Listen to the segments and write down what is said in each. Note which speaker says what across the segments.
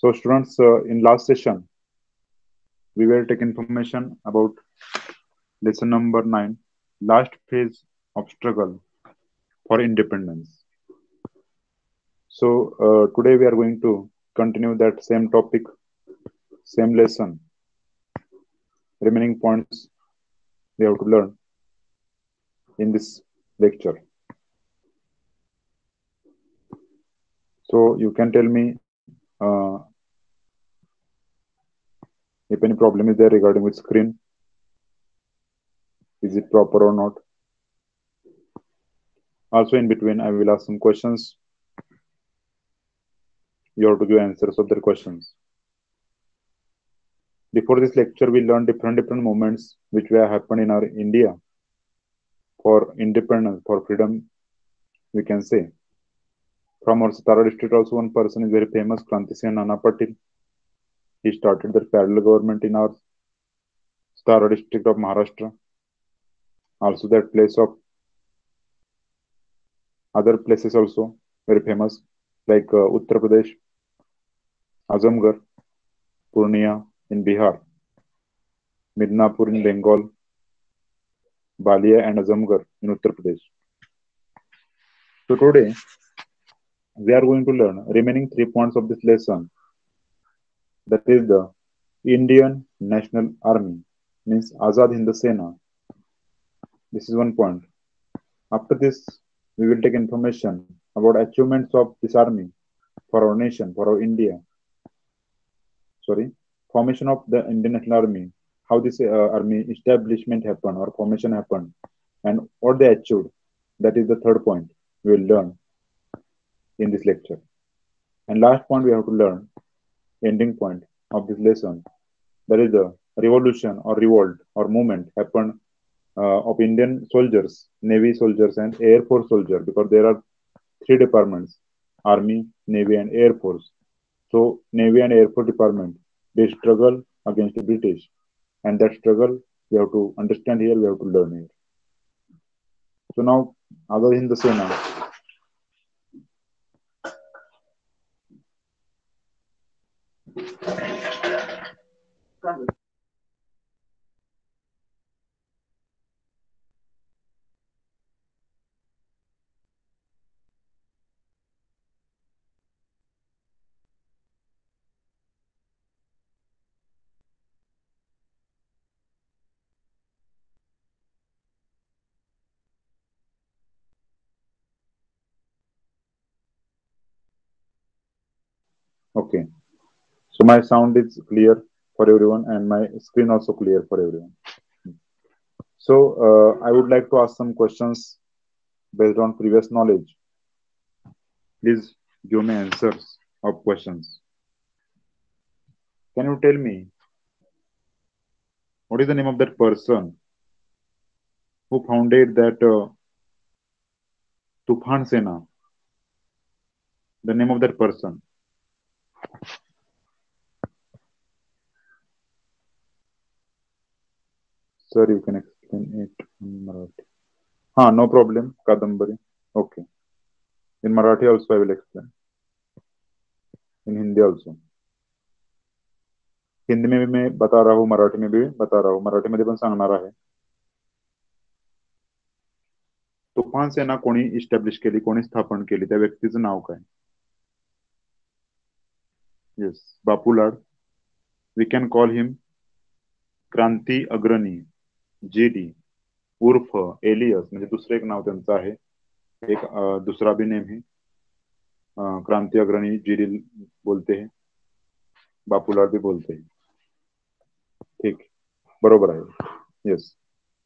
Speaker 1: So students, in last session, we will take information about lesson number 9, last phase of struggle for independence. So today we are going to continue that same topic, same lesson, remaining points we have to learn in this lecture. So you can tell me if any problem is there regarding with screen, is it proper or not? Also in between, I will ask some questions. You have to give answers of their questions. Before this lecture, we learned different moments which were happened in our India for independence, for freedom, we can say. From our Satara district, also one person is very famous, Kranti Singh Nana Patil. He started the parallel government in our Satara district of Maharashtra. Also, that place of other places also very famous, like Uttar Pradesh, Azamgarh, Purnia in Bihar, Midnapur in Bengal, Balia and Azamgarh in Uttar Pradesh. So today we are going to learn remaining 3 points of this lesson. That is the Indian National Army, means Azad Hind Sena. This is one point. After this, we will take information about achievements of this army for our nation, for our India. Sorry, formation of the Indian National Army, how this army establishment happened or formation happened, and what they achieved. That is the third point we will learn in this lecture. And last point we have to learn, ending point of this lesson. That is the revolution or revolt or movement happened of Indian soldiers, Navy soldiers, and Air Force soldiers, because there are three departments: Army, Navy, and Air Force. So, Navy and Air Force department they struggle against the British, and that struggle we have to understand here, we have to learn here. So now, Azad Hind Sena. Okay. So my sound is clear for everyone, and my screen also clear for everyone. So I would like to ask some questions based on previous knowledge. Please give me answers of questions. Can you tell me what is the name of that person who founded that Tufan Sena? The name of that person. Sir, you can explain it in Marathi. No problem. Kadambari. Okay. In Marathi also I will explain. In Hindi also. Hindi में भी मैं बता रहा हूँ, मराठी में भी बता रहा हूँ. मराठीमध्ये पण सांगणार आहे. तुफान सेना कोणी इस्टॅब्लिश केली, कोणी स्थापन केली, त्या व्यक्तीचं नाव काय? Yes, Bapu Lad. We can call him क्रांती अग्रणी, JD, उर्फ एलियस, म्हणजे दुसरं एक नाव त्यांचं आहे. एक दूसरा भी नेम है, क्रांति अग्रणी JD बोलते हैं, बापूलाल भी बोलते हैं. ठीक, बरोबर आहे. Yes,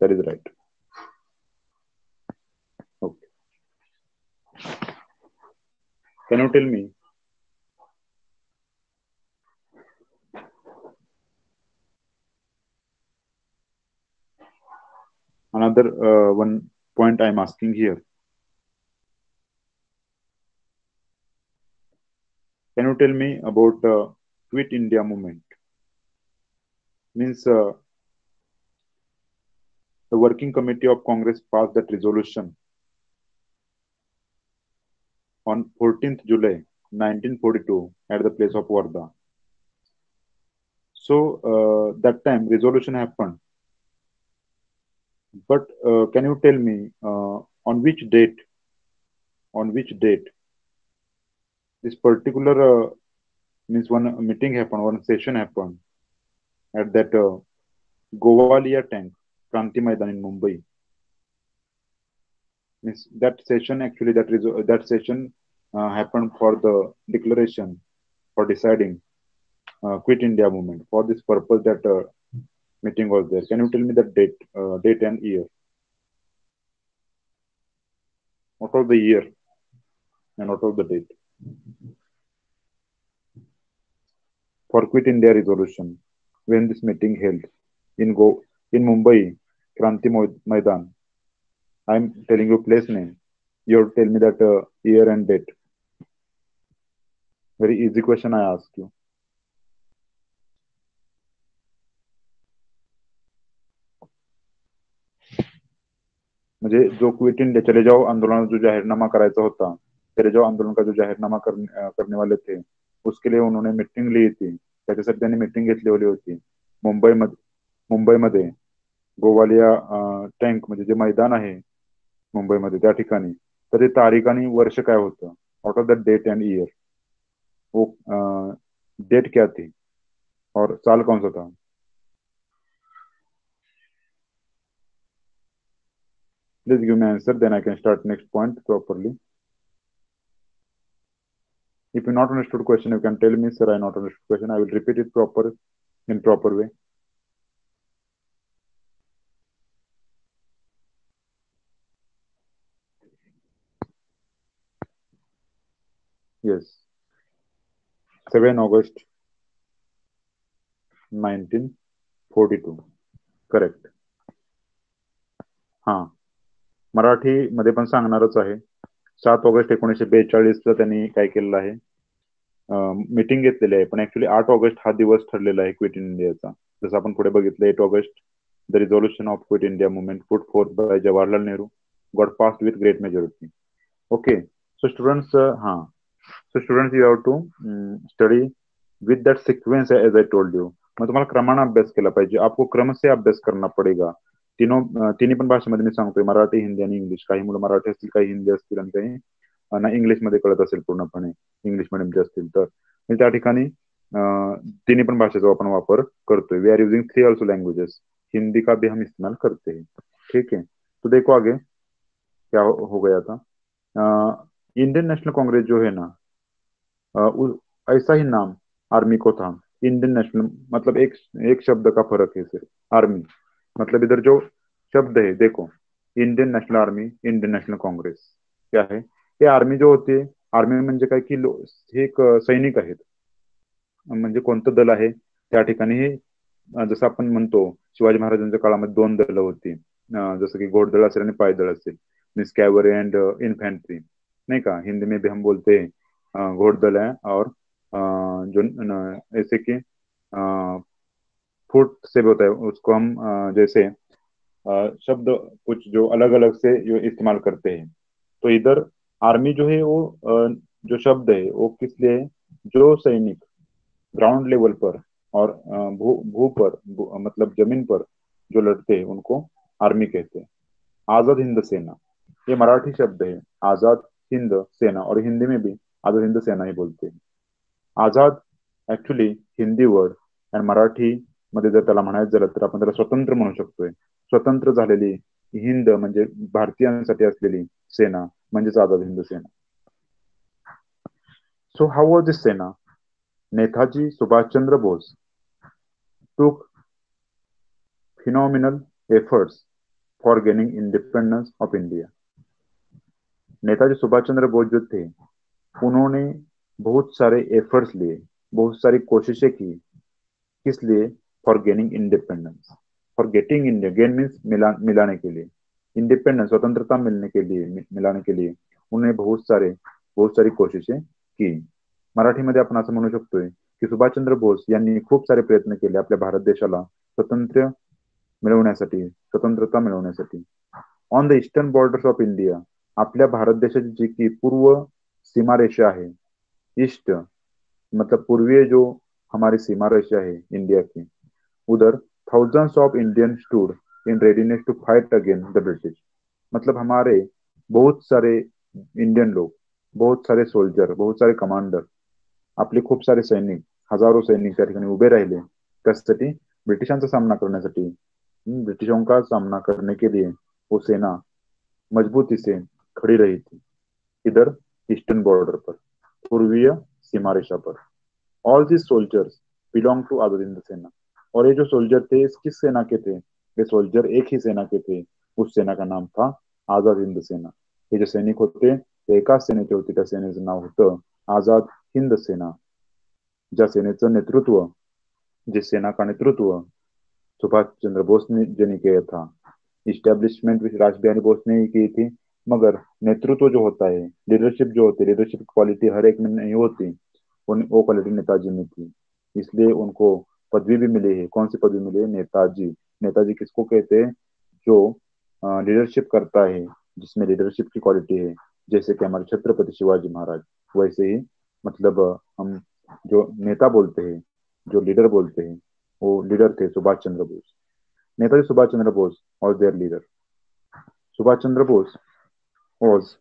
Speaker 1: that is right. Okay. Can you tell me another one point I am asking here? Can you tell me about Quit India movement? Means the working committee of Congress passed that resolution on 14th July 1942 at the place of Wardha. So that time resolution happened. But can you tell me on which date, on which date this particular means one meeting happened, one session happened at that Gowalia tank, Kranti Maidan in Mumbai. Means that session actually that session happened for the declaration for deciding quit India movement. For this purpose, that meeting was there. Can you tell me the date and year? What was the year and what was the date for quit India resolution? When this meeting held in Mumbai, Maidan. I'm telling you place name. You tell me that year and date. Very easy question I ask you. म्हणजे जो quit India चले जाओ आंदोलन जो जाहिरनामा करायचा होता, चले जाओ आंदोलन का जो जाहिरनामा करने वाले थे, उसके लिए उन्होंने मीटिंग ली थी. त्याच्यासाठी त्यांनी मीटिंग घेतलेली होती मुंबईमध्ये गोवालिया टँक म्हणजे जे मैदान आहे मुंबईमध्ये त्या ठिकाणी. तर ते तारीख आणि वर्ष काय होतं? What of the date and year? वो डेट क्या थी और साल कौन सा था? Please give me answer, then I can start next point properly. If you not understood question, you can tell me, sir, I not understood question. I will repeat it in proper way. Yes. 7 August 1942. Correct. हा, मराठीमध्ये पण सांगणारच आहे. 7 August 1942ला त्यांनी काय केलेलं आहे, meeting घेतलेली आहे. पण ऍक्च्युली 8 ऑगस्ट हा दिवस ठरलेला आहे क्विट इंडियाचा. जसं आपण पुढे बघितलं, 8 August the resolution of quit India movement put forth by Jawaharlal Nehru got passed with great majority. Okay, so students, so students you have to study with that sequence as I told you. मग तुम्हाला क्रमाने अभ्यास केला पाहिजे. आपको क्रम से अभ्यास करना पडेगा. तिन्ही पण भाषेमध्ये मी सांगतोय, मराठी, हिंदी आणि इंग्लिश. काही मुलं मराठी असतील, काही हिंदी असतील आणि काही ना इंग्लिशमध्ये कळत असेल पूर्णपणे, इंग्लिश मिडियमचे असतील तर. त्या ठिकाणी तिन्ही पण भाषेचा आपण वापर करतोय. We are using 3 also languages. Hindi का भी हम इस्तेमाल करते हैं. ठीक है, तो देखो आगे क्या हो गया था. इंडियन नेशनल कांग्रेस जो है ना, ऐसा ही नाम आर्मी को था. इंडियन नेशनल मतलब एक शब्द का फर्क है सिर्फ. आर्मी मतलब इधर जो शब्द है देखो, Indian national army, Indian national Congress क्या है. हे आर्मी जो होते, आर्मी म्हणजे काय की हे एक सैनिक आहेत. म्हणजे कोणतं दल आहे त्या ठिकाणी हे, जसं आपण म्हणतो शिवाजी महाराजांच्या काळामध्ये 2 दल होती, जसं की घोडदळ असेल आणि पायदळ असेल. मीन्स कैवरी एंड इन्फेंट्री, नहीं का. हिंदी में भी हम बोलते हैं घोड़दल है और जो ऐसे कि फुट से भी होता है, उसको हम जैसे शब्द कुछ जो अलग अलग से जो इस्तेमाल करते हैं. तो इधर आर्मी जो है वो जो शब्द है वो किस लिए है? जो सैनिक ग्राउंड लेवल पर और भू पर मतलब जमीन पर जो लड़ते हैं उनको आर्मी कहते हैं. आजाद हिंद सेना, ये मराठी शब्द है. आजाद हिंद सेना, और हिंदी में भी आजाद हिंद सेना ही बोलते हैं. आझाद ऍक्च्युली हिंदी वर्ड आणि मराठी मध्ये जर त्याला म्हणायचं झालं तर आपण त्याला स्वतंत्र म्हणू शकतोय. स्वतंत्र झालेली हिंद म्हणजे भारतीयांसाठी असलेली सेना म्हणजेच आझाद हिंद सेना. सो हाउ वॉज दिस सेना? Netaji Subhashchandra Bose took phenomenal efforts for gaining independence of India. Netaji Subhash Chandra Bose जो थे, उन्होंने बहुत सारे एफर्ट्स लिए, बहुत सारी कोशिशें की. किस लिए? For gaining independence, for getting India. Gain means मिलाने के लिए, इंडिपेंडेंस स्वतंत्रता मिलने के लिए, मिलाने के लिए उन्होंने बहुत सारी कोशिशें की. मराठीमध्ये आपण असं म्हणू शकतोय की सुभाषचंद्र बोस यांनी खूप सारे प्रयत्न केले आपल्या भारत देशाला स्वतंत्रता मिळवण्यासाठी. On the eastern borders of India, आपल्या भारत देशाची जी की पूर्व सीमारेषा आहे, ईस्ट मतलब पूर्वीय जो हमारी सीमा रशिया है इंडिया की, उधर thousands of Indian stood in readiness to fight again the British. मतलब हमारे बहुत सारे इंडियन लोग, बहुत सारे सोल्जर, बहुत सारे कमांडर, आपले खूप सारे सैनिक, हजारो सैनिक त्या ठिकाणी उभे राहिले कशासाठी? ब्रिटिशांचा सामना करण्यासाठी। ब्रिटिशों का सामना करने के लिए वो सेना मजबूती से खड़ी रही थी। इधर ईस्टर्न बॉर्डर पर, पूर्वीय सीमा रेखा पर। All these soldiers belong to Azad Hind Sena. और ये जो सोल्जर थे इस किस सेना के थे? ये सोल्जर एक ही सेना के थे, उस सेना का नाम था आजाद हिंद सेना। हे जे सैनिक होते ते एकाच सेनेचे होते, त्या सेनेचं नाव होतं आझाद हिंद सेना। ज्या सेनेचं नेतृत्व, जिस सेना का नेतृत्व सुभाष चंद्र बोस ने जिन्हें किया था, इस्टेब्लिशमेंट राज बिहारी बोस ने ही की थी, मगर नेतृत्व जो होता है, लीडरशिप जो होती है, लीडरशिप क्वालिटी हर एक में नहीं होती, वो क्वालिटी नेताजी में थी। इसलिए उनको पदवी भी मिली है। कौन सी पदवी मिली है? नेताजी। नेताजी किसको कहते हैं? जो लीडरशिप करता है, जिसमें लीडरशिप की क्वालिटी है, जैसे कि हमारे छत्रपति शिवाजी महाराज। वैसे ही मतलब हम जो नेता बोलते हैं, जो लीडर बोलते हैं, वो लीडर थे सुभाष चंद्र बोस। नेताजी सुभाष चंद्र बोस और there leader. Subhash Chandra Bose was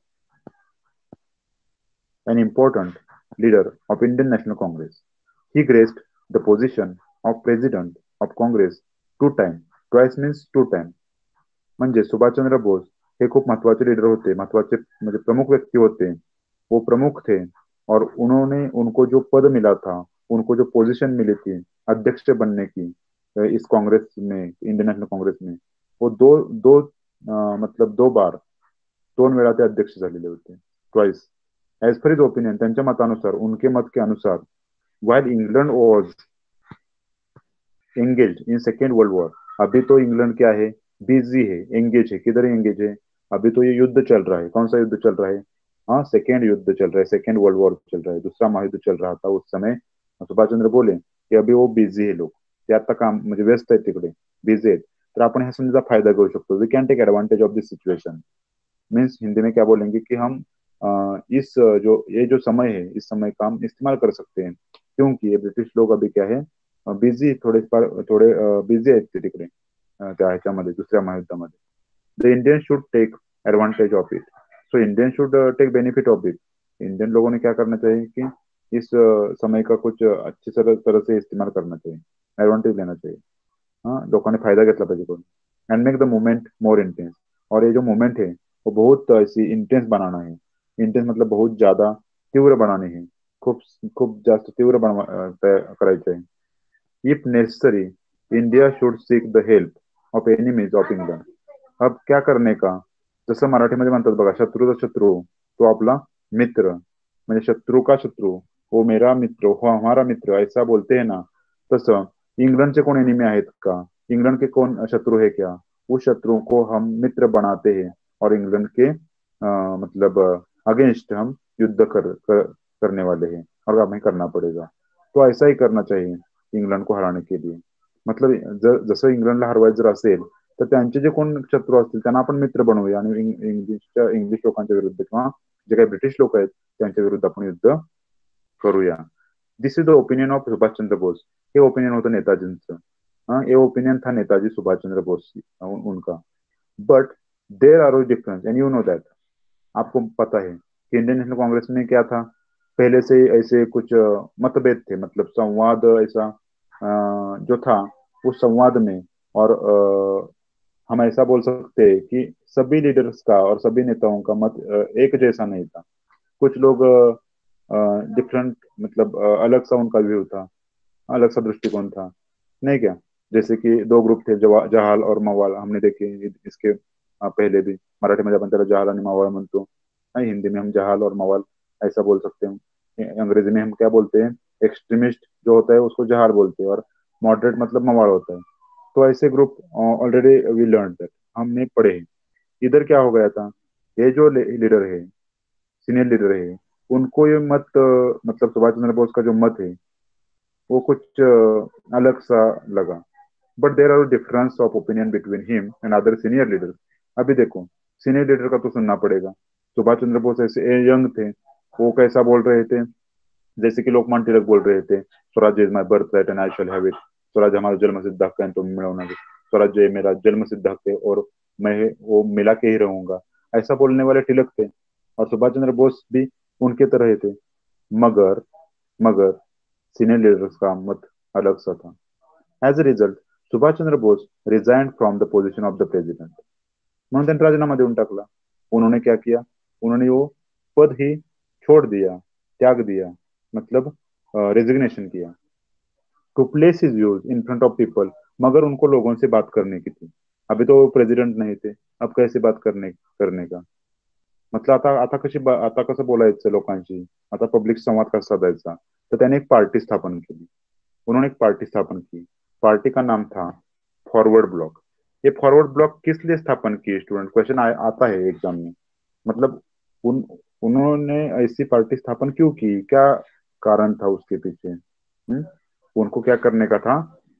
Speaker 1: an important leader of Indian National Congress. He graced the position of President of Congress two times. Twice means two times. म्हणजे सुभाषचंद्र बोस हे खूप महत्वाचे लीडर होते, महत्वाचे म्हणजे प्रमुख व्यक्ति होते। वो प्रमुख थे और उन्होंने उनको जो पद मिला था, उनको जो पोजीशन मिली थी अध्यक्ष बनने की इस कांग्रेस में, इंडियन नेशनल कांग्रेस में, वो दो दो मतलब दो बार, दोन वेळा ते अध्यक्ष झालेले होते, twice. As per his opinion, त्यांच्या मतानुसार, उनके मत के अनुसार, while England was engage in second world war, अभी तो इंग्लैंड क्या है? बिजी है, एंगेज है। किधर एंगेज है? अभी तो ये युद्ध चल रहा है। कौन सा युद्ध चल रहा है? हाँ, सेकेंड युद्ध चल रहा है, सेकेंड वर्ल्ड वॉर चल रहा है, दूसरा महायुद्ध चल रहा था उस समय। सुभाष चंद्र बोले की अभी वो बिझी आहे, लोक ते आता काम म्हणजे व्यस्त आहेत, तिकडे बिझी आहेत, तर आपण ह्या संधीचा फायदा घेऊ शकतो। We can take advantage of this situation. Means Hindi में क्या बोलेंगे कि हम इस जो ये जो समय है, इस समय का हम इस्तेमाल कर सकते हैं, क्योंकि ये ब्रिटिश लोग अभी क्या है, बिझी, थोडे बिझी आहेत ते तिकडे त्या ह्याच्यामध्ये, दुसऱ्या महायुद्धामध्ये। The Indian should take advantage of it. So Indian should take benefit of it. Indian लोगों ने क्या करना चाहिए कि इस समय का कुछ अच्छी तरह से इस्तेमाल करना चाहिए, एडवांटेज लेना चाहिए। हाँ, लोगों ने फायदा घेतला पाहिजे करून। And make the movement more intense. और ये जो मूवमेंट है वो बहुत ऐसी इंटेंस बनाना है। इंटेंस मतलब बहुत ज्यादा तीव्र बनाने हैं, खूप खूप जास्त तीव्र करायचे आहे। If necessary, India should seek the help of enemies of England. अब क्या करने का? जसं मराठीमध्ये म्हणतात बघा, शत्रूचा शत्रू तो आपला मित्र, म्हणजे शत्रु का शत्रु वो मेरा मित्र, वो हमारा मित्र, ऐसा बोलते हैं ना, तसं इंग्लंडचे कोण एनिमी आहेत का? इंग्लंड के कौन शत्रु है क्या? उस शत्रु को हम मित्र बनाते हैं और इंग्लैंड के मतलब अगेंस्ट हम युद्ध करने वाले हैं, और हमें करना पड़ेगा। तो ऐसा ही करना चाहिए इंग्लंड को हराने के लिए। मतलब जसं इंग्लंडला हरवायचं जर असेल तर त्यांचे जे कोण शत्रू असतील त्यांना आपण मित्र बनवूया आणि इंग्लिश लोकांच्या विरुद्ध किंवा जे काही ब्रिटिश लोक आहेत त्यांच्या विरुद्ध आपण युद्ध करूया। This is the opinion of Subhash Chandra Bose. हे ओपिनियन होतं नेताजींचं। हाँ, ये ओपिनियन था नेताजी सुभाष चंद्र बोस उनका। But there are difference and you know that. आपको पता है कि इंडियन नेशनल कांग्रेस में क्या था, पहले से ही ऐसे कुछ मतभेद थे, मतलब संवाद ऐसा जो था उस संवाद में। और हम ऐसा बोल सकते हैं कि सभी लीडर्स का और सभी नेताओं का मत एक जैसा नहीं था। कुछ लोग डिफरेंट, मतलब अलग सा उनका व्यू था, अलग सा दृष्टिकोण था, नहीं क्या? जैसे कि दो ग्रुप थे, जहाल और मवाल, हमने देखे इसके पहले भी। मराठीमध्ये आपण त्याला जहाल आणि मवाळ म्हणतो, नहीं हिंदी में हम जहाल और मवाल ऐसा बोल सकते हैं। अंग्रेजी में हम क्या बोलते हैं? एक्सट्रीमिस्ट जो होता है उसको जहाल बोलते हैं, और मॉडरेट मतलब मवाड़ होता है। तो ऐसे group already we learn that, हमने पढ़े हैं। इधर क्या हो गया था, ये जो लीडर है, सीनियर लीडर है, उनको ये मत मतलब सुभाष चंद्र बोस का जो मत है वो कुछ अलग सा लगा। But there are difference of opinion between him and other senior leader. अभी देखो, सीनियर लीडर का तो सुनना पड़ेगा। सुभाष चंद्र बोस ऐसे यंग थे, वो कैसा बोल रहे थे, जैसे कि लोकमान्य तिलक बोल रहे थे स्वराज्य is my birth right and I shall have it, स्वराज्य हमारा जन्मसिद्ध हक है तो मिलना, स्वराज्य मेरा जन्मसिद्ध हक है और मैं वो मिला के ही रहूंगा। ऐसा बोलने वाले तिलक थे और सुभाष चंद्र बोस भी उनके तरह ही थे। मगर मगर सीनियर लीडर्स का मत अलग सा था। As a result Subhash Chandra Bose resigned from the position of the president, म्हणून त्यांनी राजीनामा देऊन टाकला। उन्होंने क्या किया, उन्होंने वो पद ही छोड़ दिया, त्याग दिया, मतलब रेजिग्नेशन किया। To place his views in front of people, मगर उनको लोगों से बात करने की थी। अभी तो वो प्रेसिडेंट नहीं थे, अब कैसे बात करने करने का मतलब आता आता आता कसं बोलायचं लोकांशी, आता पब्लिक संवाद कसा साधायचा, तर त्याने एक पार्टी स्थापन केली। उन्होंने एक पार्टी स्थापन की, पार्टी का नाम था फॉरवर्ड ब्लॉक। ये फॉरवर्ड ब्लॉक किस लिए स्थापन की, स्टूडेंट क्वेश्चन आता है एग्जाम में। मतलब उन्होंने ऐसी पार्टी स्थापन क्यों की, क्या कारण था उसके पीछे? उनको क्या करने का था,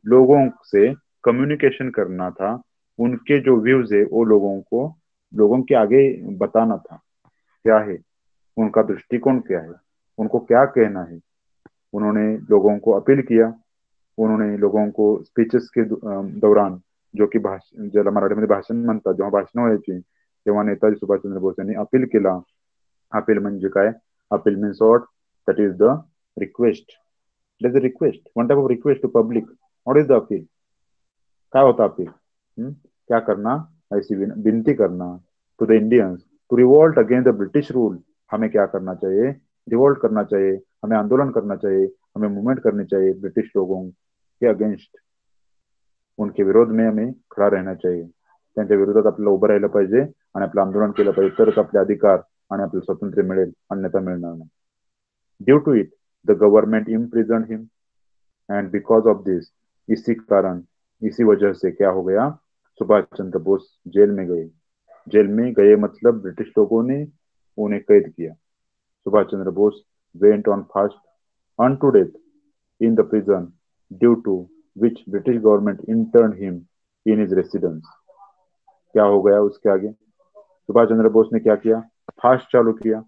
Speaker 1: लोगों से कम्युनिकेशन करना था, उनके जो व्यूज है वो लोगों के आगे बताना था, क्या है उनका दृष्टिकोण, क्या है उनको क्या कहना है। उन्होंने लोगों को अपील किया, उन्होंने लोगों को स्पीचेस के दौरान, जो की ज्याला मराठीमध्ये भाषण म्हणतात, जेव्हा भाषण व्हायची तेव्हा नेताजी सुभाषचंद्र बोस यांनी अपील केला। अपील म्हणजे काय, appeal means what, that is the request, it is a request, one type of request to public. What is the appeal, क्या होता अपील? क्या करना, ऐसी विनती करना to the Indians to revolt against the British rule. हमें क्या करना चाहिए, रिवोल्ट करना चाहिए, हमें आंदोलन करना चाहिए, हमें मूवमेंट करनी चाहिए ब्रिटिश लोगों के अगेंस्ट, उनके विरोध में हमें खड़ा रहना चाहिए, त्यांच्या विरोधात आपल्याला उभं राहिलं पाहिजे आणि आपलं आंदोलन केलं पाहिजे, तरच आपले अधिकार आणि आपलं स्वातंत्र्य मिळेल, अन्यथा मिळणार नाही। Due to it the government imprison him and because of this, इसी कारण, इसी वजह से क्या हो गया, सुभाष चंद्र बोस जेल में गए। जेल में गए मतलब ब्रिटिश लोगों ने उन्हें कैद किया। Subhash Chandra Bose went on fast unto death in the prison, due to which British government interned him in his residence। क्या हो गया उसके आगे, सुभाष चंद्र बोस ने क्या किया, फास्ट चालू किया।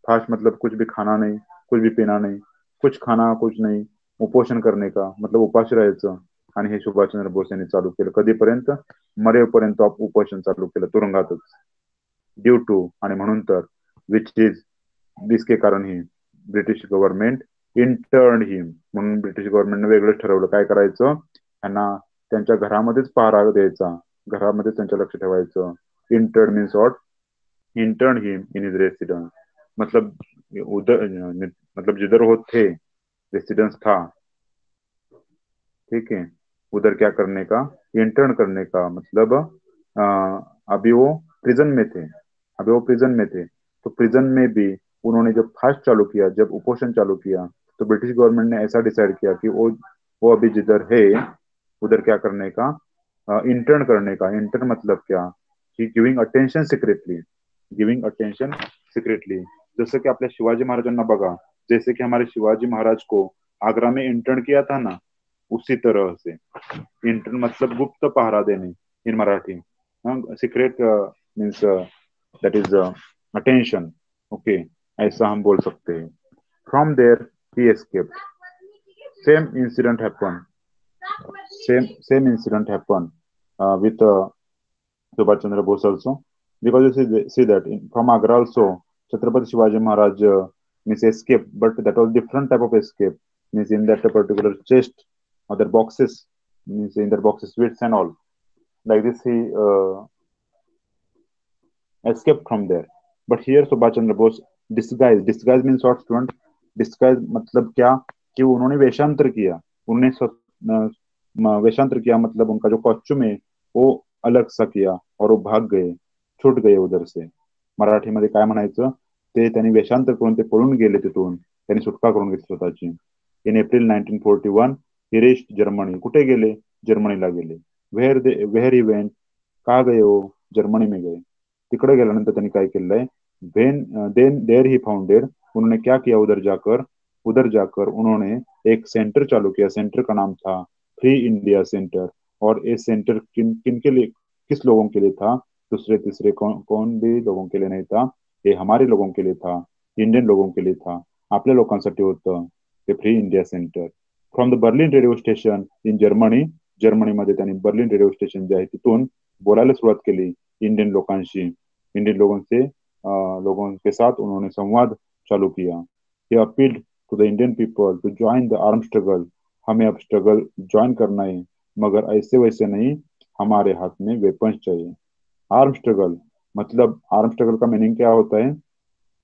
Speaker 1: फास्ट मतलब कुछ भी खाना नहीं, कुछ भी पीना नहीं, कुछ खाना कुछ नहीं, उपोषण करने का मतलब उपाशी राहायचं। आणि हे सुभाषचंद्र बोस यांनी चालू केलं, कधीपर्यंत, मरेपर्यंत उपोषण चालू केलं तुरुंगातच। ड्यू टू आणि म्हणून तर, विच इज जिसके कारण ही ब्रिटिश गव्हर्नमेंट इंटर्न हिम, म्हणून ब्रिटिश गव्हर्नमेंटने वेगळंच ठरवलं काय करायचं, त्यांना त्यांच्या घरामध्येच पहारा द्यायचा, घरामध्येच त्यांच्या लक्ष ठेवायचं। Intern means what, intern him in his residence, मतलब उधर, मतलब जिधर वो थे, रेसिडेंस था, ठीक है, उधर क्या करने का, इंटर्न करने का मतलब अभी वो प्रिजन में थे, अभी वो प्रिजन में थे, तो प्रिजन में भी उन्होंने जब फास्ट चालू किया, जब उपोषण चालू किया, तो ब्रिटिश गवर्नमेंट ने ऐसा डिसाइड किया कि वो अभी जिधर है उधर क्या करने का, इंटर्न करने का। इंटर्न मतलब क्या, कि giving attention secretly, giving attention secretly. जैसे कि आपल्या शिवाजी महाराजांना बघा, जैसे कि हमारे शिवाजी महाराज को आगरा में इंटर्न किया था ना, उसी तरह से इंटर्न मतलब गुप्त पहरा देने in Marathi, secret means that is attention, okay, ऐसा हम बोल सकते हैं। From there he escaped, same incident happen, same incident happened with Subhash Chandra Bose also, because you see that from Agra also Chhatrapati Shivaji Maharaj means escape, but that was different type of escape, means in that particular chest, other boxes, means in their boxes sweets and all, like this he escaped from there। But here Subhash Chandra Bose disguise means what, student? Disguise मतलब क्या, कि उन्होंने वेशांतर किया, उन्होंने वेशांतर किया, मतलब उनका जो कॉस्ट्यूम है वो अलग सा किया और वो भाग गए, छूट गए उधर से। मराठीमध्ये काय म्हणायचं, ते त्यांनी वेशांतर करून ते पळून गेले तिथून, त्यांनी सुटका करून घेतली स्वतःची। इन एप्रिल 1941 ही रेस्ट जर्मनी, कुठे गेले, जर्मनीला गेले। वेअर ही वेंट, का गए हो, जर्मनी में गए। तिकडे गेल्यानंतर त्यांनी काय केलंय, देन देयर ही फाउंडेड, उन्होंने क्या किया, उधर जाकर उन्होंने एक सेंटर चालू किया। सेंटर का नाम था फ्री इंडिया सेंटर। और ये सेंटर किन के लिए, किस लोगों के लिए था, दूसरे तीसरे कौन भी लोगों के लिए नहीं था, ये हमारे लोगों के लिए था, इंडियन लोगों के लिए था, आपल्या लोकांसाठी होतं हे free India center. From the Berlin radio station in Germany. जर्मनीमध्ये त्यांनी बर्लिन रेडिओ स्टेशन जे आहे तिथून बोलायला सुरुवात केली इंडियन लोकांशी. इंडियन लोगों के साथ उन्होंने संवाद चालू किया. He appealed to the Indian people to join the arm struggle. हमें अब स्ट्रगल ज्वाइन करना है, मगर ऐसे वैसे नहीं, हमारे हाथ में वेपन्स चाहिए. आर्म स्ट्रगल मतलब आर्म स्ट्रगल का मीनिंग क्या होता है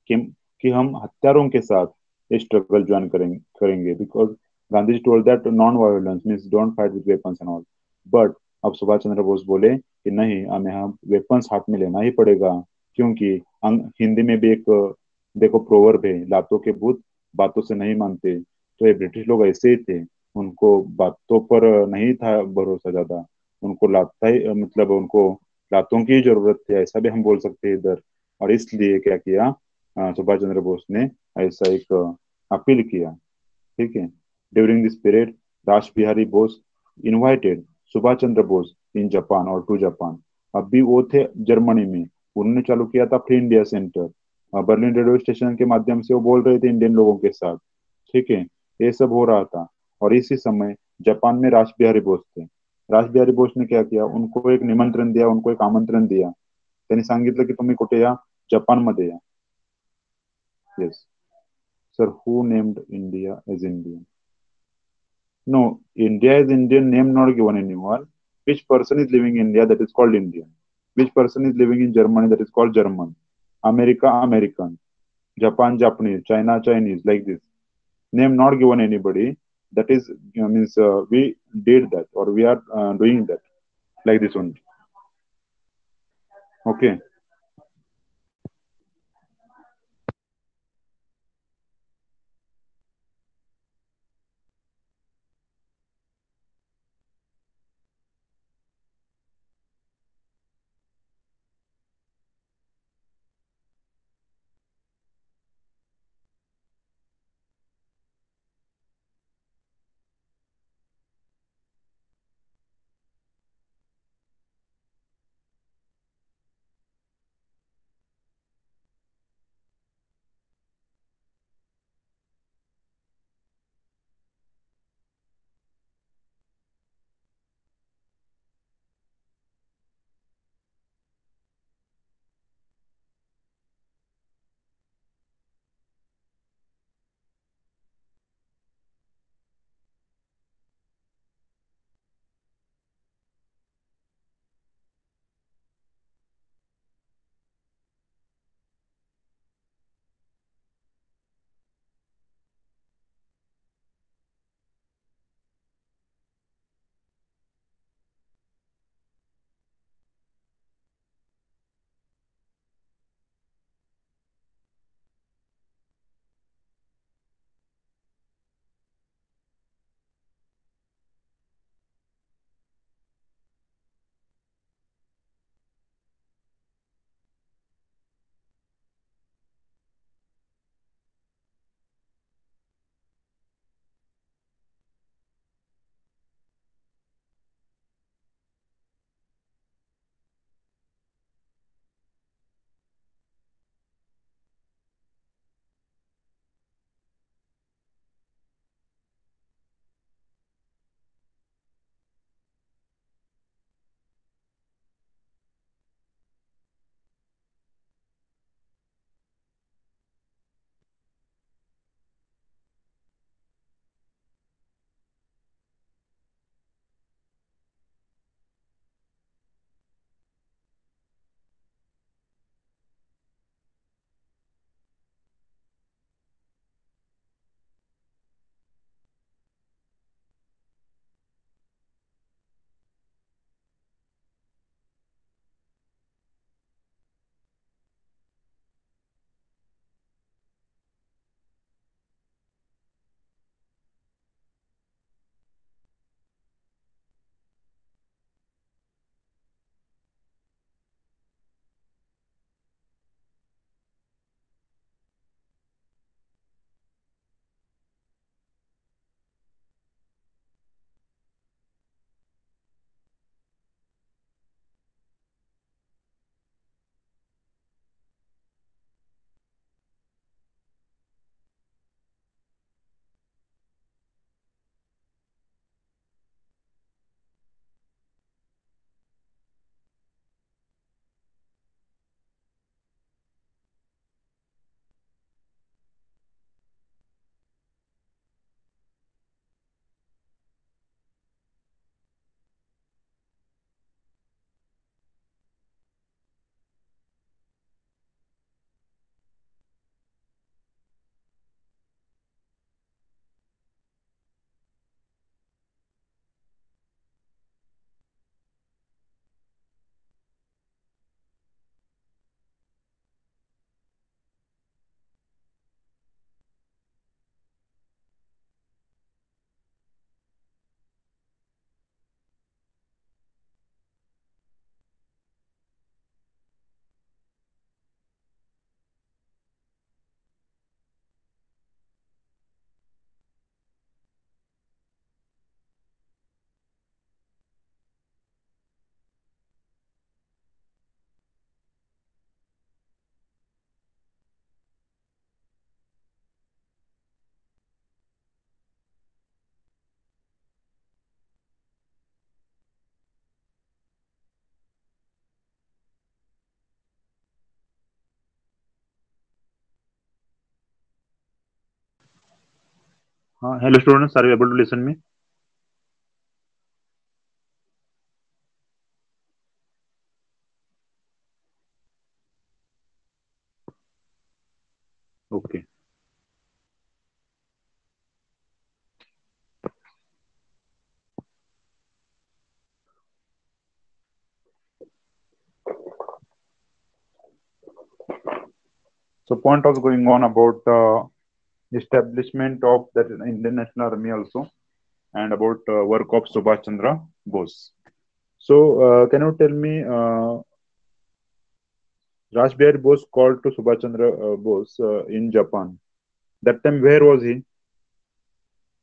Speaker 1: कि कि हम हत्यारों के साथ ये स्ट्रगल ज्वाइन करेंगे because Gandhi ji told that non violence means don't fight with weapons and all. But अब सुभाष चंद्र बोस बोले कि नहीं, हमें हम वेपन्स हाथ में लेना ही पड़ेगा, क्योंकि हिंदी में भी एक देखो प्रोवर्ब है, लातों के भूत बातों से नहीं मानते. तो ये ब्रिटिश लोग ऐसे ही थे. उनको बातों पर नहीं था भरोसा ज्यादा. उनको लाता ही मतलब उनको लातों की जरूरत थी, ऐसा भी हम बोल सकते हैं इधर. और इसलिए क्या किया, सुभाष चंद्र बोस ने ऐसा एक अपील किया. ठीक है. During this period Raj Bihari Bose invited Subhash Chandra Bose in Japan और टू जापान. अभी वो थे जर्मनी में. उन्होंने चालू किया था free India centre. Berlin radio station के माध्यम से वो बोल रहे थे इंडियन लोगों के साथ. ठीक है. ये सब हो रहा था. और इसी समय जापान में राज बिहारी बोस थे. राज बिहारी बोस ने क्या किया, उनको एक निमंत्रण दिया, उनको एक आमंत्रण दिया. त्यांनी सांगितलं की तुम्ही कुठे या, जपानमध्ये या. Yes. Sir, who named India as India? No, India is Indian name not given anyone. Which person is living in India, that is called Indian. Which person is living in Germany, that is called German. America, American. Japan, Japanese. China, Chinese. Like this. Name not given anybody. That is means we did that or we are doing that like this only. Okay. Hello students, are you able to listen me? Okay. So point was going on about establishment of that Indian National Army also, and about work of Subhash Chandra Bose. So can you tell me, Raj Bihari Bose called to Subhash Chandra Bose in Japan. That time, where was he?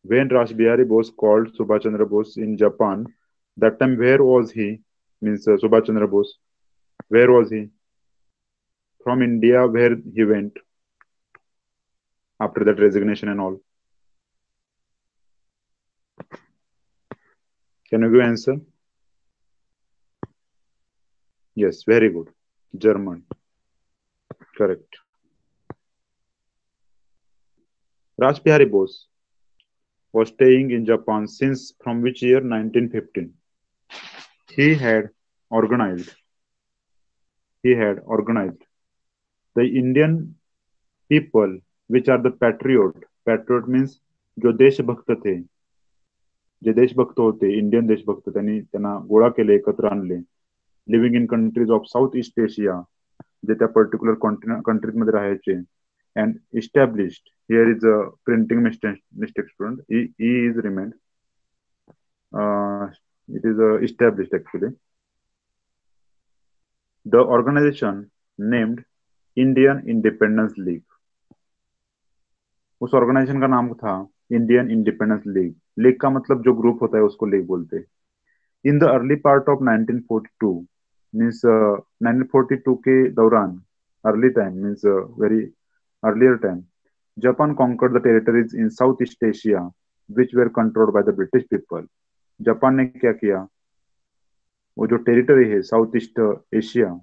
Speaker 1: When Raj Bihari Bose called Subhash Chandra Bose in Japan, that time where was he? Means Subhash Chandra Bose. Where was he? From India, where he went after that resignation and all. Can you give answer? Yes, very good. German. Correct. Raj Bihari Bose was staying in Japan since from which year? 1915. He had organized. He had organized the Indian people, which are the patriot. Patriot means जो देशभक्त थे, जे देशभक्त होते, Indian देशभक्त, त्यांनी त्यांना गोळा केले, एकत्र आणले. Living in countries of south east Asia, जे त्या पर्टिक्युलर कंट्रीज मध्ये राहायचे. And established, here is a printing mistake student, E is remained, it is established actually. The organization named Indian Independence League. उस ऑर्गेनाइजेशन का नाम था Indian independence league. League का मतलब जो ग्रुप होता है उसको लीग बोलते हैं. In the early part of 1942, means 1942 के दौरान, early time means very earlier time, Japan conquered the territories in south east Asia which were controlled by the British people. Japan ने क्या किया? वो जो टेरिटरी है साउथ ईस्ट एशिया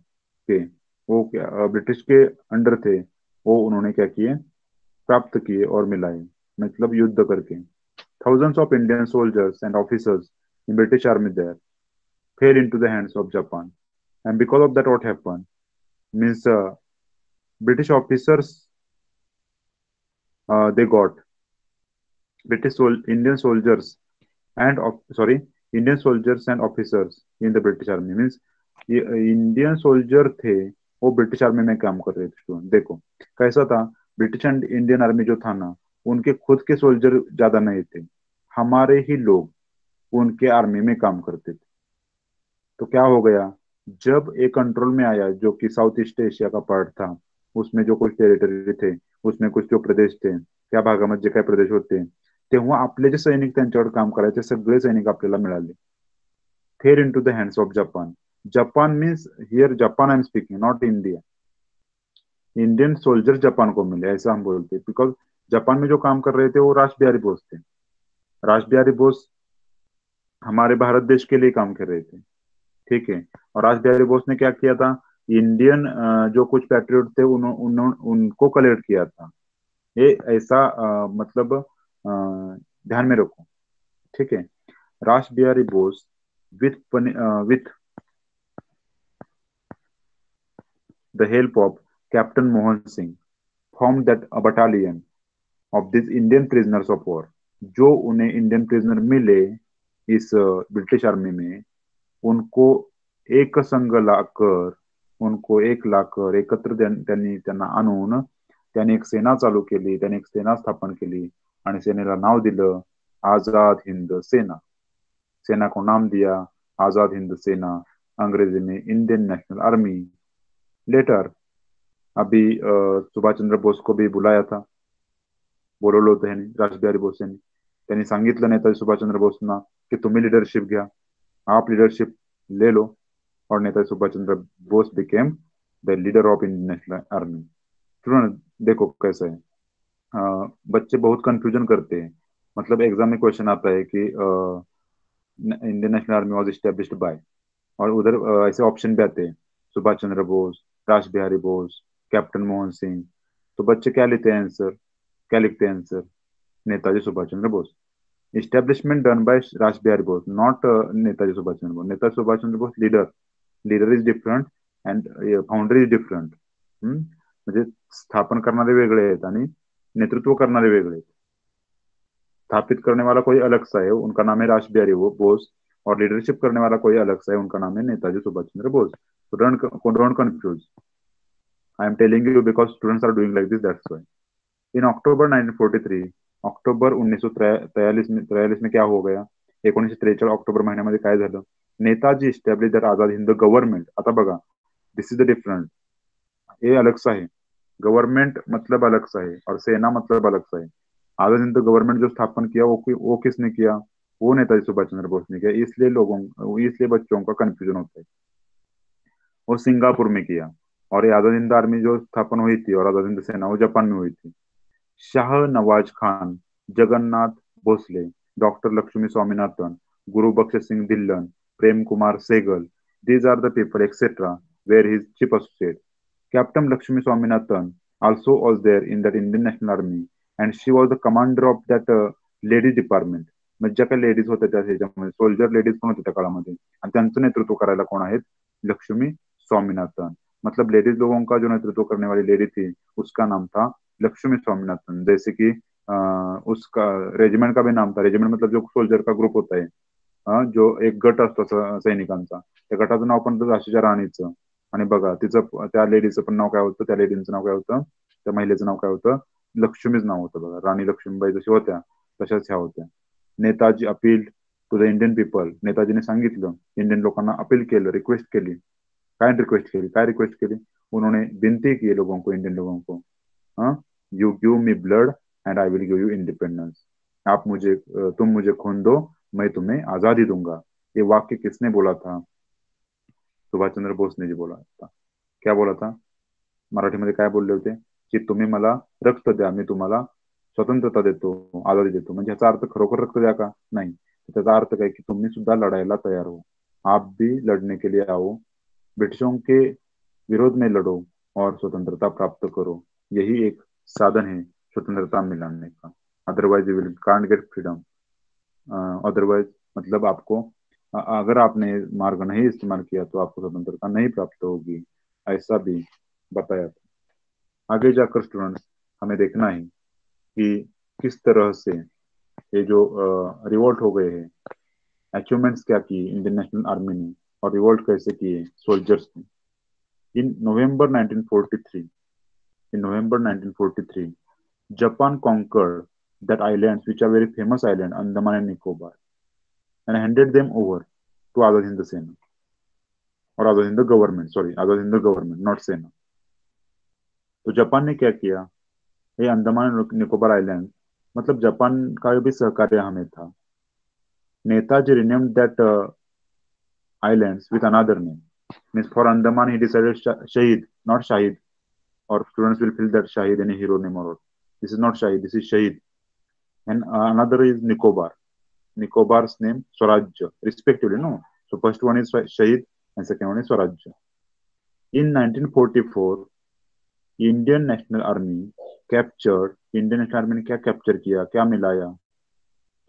Speaker 1: के, वो क्या ब्रिटिश के अंडर थे, वो उन्होंने क्या किए? प्राप्त किए और मिलाए, मतलब युद्ध करके. Thousands of Indian soldiers and officers in British army there fell into the hands of Japan. And because of that, what happened? Means British officers, they got Indian soldiers and Indian soldiers and officers in the British army. Means ये Indian soldier थे, वो British army में काम कर रहे थे. Student देखो कैसा था. ब्रिटिश एंड इंडियन आर्मी जो था ना, उनके खुद के सोल्जर ज्यादा नहीं थे, हमारे ही लोग उनके आर्मी में काम करते थे. तो क्या हो गया? जब एक कंट्रोल में आया जो कि साउथ ईस्ट एशिया का पार्ट था, उसमें जो कुछ टेरिटरी थे, उसमें कुछ जो प्रदेश थे, त्या भागामध्ये जे काही प्रदेश होते, तेव्हा आपले जे सैनिक त्यांच्यावर काम करायचे, सगळे सैनिक आपल्याला मिळाले. Fell in to the hands of Japan. Japan means here Japan I am speaking, not India. Indian soldier Japan को मिले, ऐसा हम बोलते, बिकॉज जापान में जो काम कर रहे थे वो राज बिहारी बोस थे. राज बिहारी बोस हमारे भारत देश के लिए काम कर रहे थे. ठीक है. और राज बिहारी बोस ने क्या किया था? इंडियन जो कुछ पैट्रियट थे उनको कलेक्ट किया था. ये ऐसा मतलब ध्यान में रखो. ठीक है. Raj Bihari Bose with with the help of captain Mohan Singh form that battalion of this Indian prisoners of war. जो उन्हें इंडियन प्रिजनर मिले इस ब्रिटिश आर्मी में, उनको एक संघ लाकर, उनको एक लाकर एकत्र त्यांनी त्यांना आणून त्यांनी एक सेना चालू केली. त्यांनी एक सेना स्थापन केली आणि सेनेला नाव दिलं आजाद हिंद सेना. सेना को नाम दिया आजाद हिंद सेना, अंग्रेजी में इंडियन नेशनल आर्मी. लेटर अभी सुभाष चंद्र बोस को भी बुलाया था, बोलवलं होतं ह्याने, राज बिहारी बोस यांनी. त्यांनी सांगितलं नेताजी सुभाषचंद्र बोसना की तुम्ही लिडरशिप घ्या, आप लिडरशिप ले लो. और Netaji Subhash Chandra Bose became the leader of Indian national army. Student देखो कैसा है, बच्चे बहुत कंफ्यूजन करते हैं. मतलब एग्जाम में क्वेश्चन आता है कि Indian national army was established bye, और उधर ऐसे ऑप्शन भी आते हैं, सुभाष चंद्र बोस, राज बिहारी बोस, कैप्टन मोहन सिंह. तो बच्चे क्या लेते हैं आंसर, क्या लिखते हैं answer? Netaji Subhash Chandra Bose. Establishment done by Raj Bihari Bose, not Netaji Subhash Chandra Bose. Netaji Subhash Chandra Bose leader is different and founder is different. म्हणजे स्थापन करणारे वेगळे आहेत आणि नेतृत्व करणारे वेगळे आहेत. स्थापित करने वाला कोई अलग सा है, उनका नाम है राज बिहारी बोस, और लीडरशिप करने वाला कोई अलग सा है, उनका नाम है Netaji Subhash Chandra Bose. So don't confuse. I am telling you because students are doing like this, that's why. In October 1943, October 1943 में क्या हो गया, 1943 ऑक्टोबर महिन्यामध्ये काय झालं, Netaji establish that Azad Hind government. आता बघा, दिस इज द डिफरंट. हे अलग सा है, गवर्नमेंट मतलब अलग सा है और सेना मतलब अलग सा है. आजाद हिंद गवर्नमेंट जो स्थापन किया वो किसने किया, वो नेताजी सुभाष चंद्र बोस ने किया. इसलिए बच्चों का कंफ्यूजन होता है. वो सिंगापुर में किया. और ये आजाद हिंद आर्मी जो स्थापन हुई थी और आजाद हिंद सेना वो जापान में हुई थी. Shah Nawaz Khan, Jagannath Bhosle, doctor Lakshmi Swaminathan, Guru Bakhsh Singh Dhillon, Prem Kumar Sehgal, these are the people etc. where his chief associate. Captain Lakshmi Swaminathan also was there in that Indian National Army and she was the commander of that ladies department. म्हणजे ज्या काही ladies होत्या त्या ह्याच्यामध्ये soldier ladies पण होत्या त्या काळामध्ये आणि त्यांचं नेतृत्व करायला कोण आहेत, लक्ष्मी स्वामीनाथन. मतलब लेडीज लोगों का जो नेतृत्व करने वाली लेडी थी उसका नाम था लक्ष्मी स्वामीनाथन. जैसे कि उसका रेजिमेंट का भी नाम था, रेजिमेंट मतलब जो सोल्जर का ग्रुप होता है, जो एक गट असतो सैनिकांचा, त्या गटाचं नाव पण झाशीच्या राणीचं. आणि बघा तिचं त्या लेडीचं पण नाव काय होतं, त्या लेडीचं नाव काय होतं, त्या महिलेचं नाव काय होतं, लक्ष्मीच नाव होतं. बघा, राणी लक्ष्मीबाई जशी होत्या तशाच ह्या होत्या. Netaji appeal to the Indian people. नेताजीने सांगितलं, इंडियन लोकांना अपील केलं, रिक्वेस्ट केली. काय रिक्वेस्ट केली, उन्होंने विनती की लोगों को, इंडियन लोगों को, you give me blood and I will give you independence. तुम मुझे खून दो, मैं तुम्हें आजादी दूंगा. ये वाक्य किसने बोला था, सुभाष चंद्र बोस ने जी बोला था. क्या बोला था, मराठीमध्ये काय बोलले होते, की तुम्ही मला रक्त द्या, मी तुम्हाला स्वतंत्रता देतो, आजादी देतो. म्हणजे ह्याचा अर्थ खरोखर रक्त द्या का, नाही. त्याचा अर्थ काय की तुम्ही सुद्धा लढायला तयार हो, आप भी लड़ने के लिए आओ, ब्रिटिशों के विरोध में लड़ो और स्वतंत्रता प्राप्त करो. यही एक साधन है स्वतंत्रता मिलाने का. Otherwise you will can't get freedom. Otherwise मतलब आपको अगर आपने मार्ग नहीं इस्तेमाल किया तो आपको स्वतंत्रता नहीं प्राप्त होगी, ऐसा भी बताया था. आगे जाकर स्टूडेंट्स हमें देखना है कि किस तरह से ये जो रिवोल्ट हो गए हैं, अचीवमेंट्स क्या की इंडियन नेशनल आर्मी ने और रिवोल्ट कैसे किए सोल्जर्स ने. इन नवंबर 1943 in November 1943, Japan conquered that islands, which are very famous island, Andaman and Nicobar, and handed them over to Azad Hind Sena और Azad Hind government, sorry Azad Hind government not Sena. तो Japan ने क्या किया, ये अंडमान और निकोबार आइलैंड, मतलब जापान का भी सहकार्य हमें था. Netaji renamed that islands with another name. Means for Andaman he decided Shahid, not Shahid. Or students will feel that Shahid any hero name or what. This is not Shahid, this is Shahid. And another is Nicobar. Nicobar's name Swarajya, respectively. No, so first one is Shahid and second one is Swarajya. In 1944, Indian National Army captured. Indian National Army ने क्या capture किया, क्या मिलाया,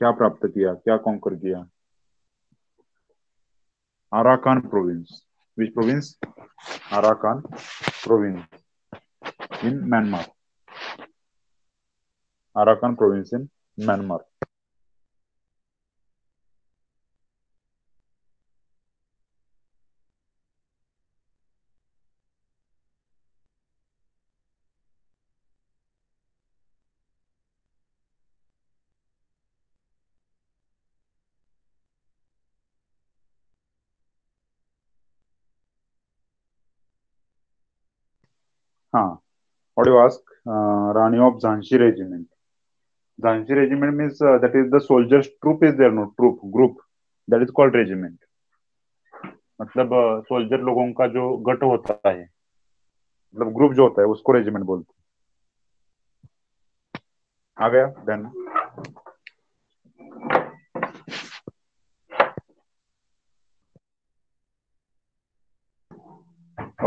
Speaker 1: क्या प्राप्त किया, क्या conquer किया, Arakan province. Which province? Arakan province in Myanmar. Arakan province in Myanmar. हाँ. What do you ask? Rani of Jhansi regiment. Jhansi regiment means that is the soldiers troop is there, no troop group, that is called regiment. मतलब soldier लोगों का जो गट होता है, मतलब group जो होता है उसको रेजिमेंट बोलते हैं. आ गया then.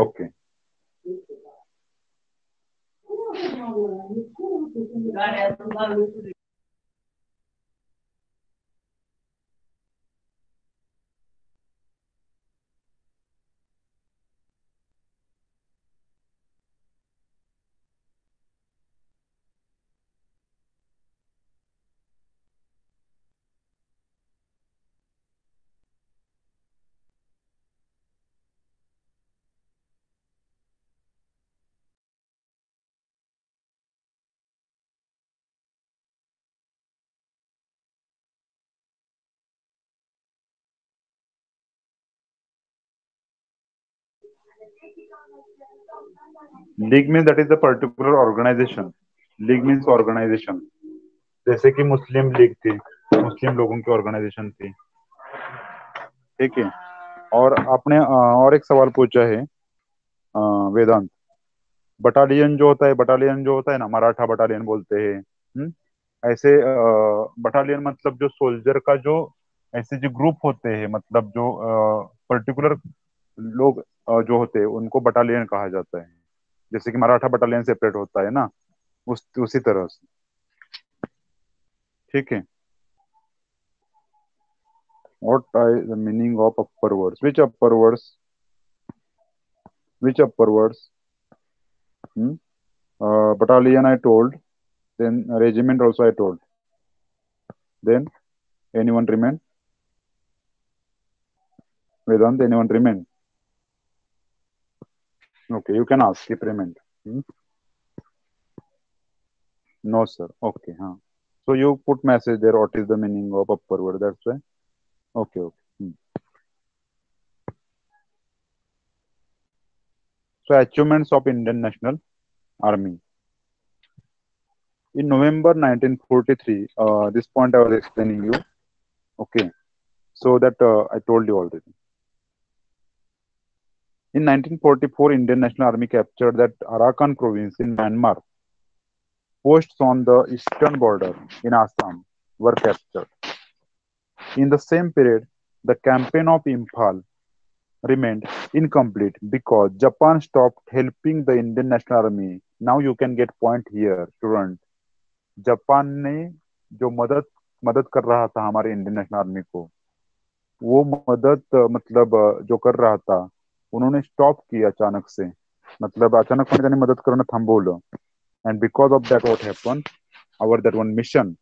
Speaker 1: Okay. League means that is the particular organisation. League means organisation. जैसे कि मुस्लिम लीग थी, मुस्लिम लोगों की ऑर्गेनाइजेशन थी. ठीक है. और आपने और एक सवाल पूछा है वेदांत. बटालियन जो होता है, बटालियन जो होता है ना, मराठा बटालियन बोलते हैं. ऐसे बटालियन मतलब जो सोल्जर का जो ऐसे जो ग्रुप होते हैं, मतलब जो पर्टिकुलर लोग जो होते हैं उनको बटालियन कहा जाता है. जैसे कि मराठा बटालियन सेपरेट होता है ना, उसी तरह से. ठीक है. What is the meaning of upper words? Which upper words? Which upper words? Hmm? Battalion I told. Then regiment also I told. Then anyone remain? Vedant, anyone remain? Okay, you can ask if remain. Hmm? No, sir. Okay, huh. So you put message there. What is the meaning of upper word? That's why. Okay, okay. So achievements of Indian National Army. In November 1943, this point I was explaining you. Okay, so that I told you already. In 1944, Indian National Army captured that Arakan province in Myanmar. Posts on the eastern border in Assam were captured. In the same period, the campaign of Imphal remained incomplete because Japan stopped helping the Indian National Army. Now you can get point here, student. Japan ने जो मदद मदद कर रहा था हमारे Indian national army को, वो मदद मतलब जो कर रहा था उन्होंने स्टॉप किया अचानक से. मतलब अचानकपणे त्यांनी मदत करणं थांबवलं. And because of that, what happened? Our that one mission,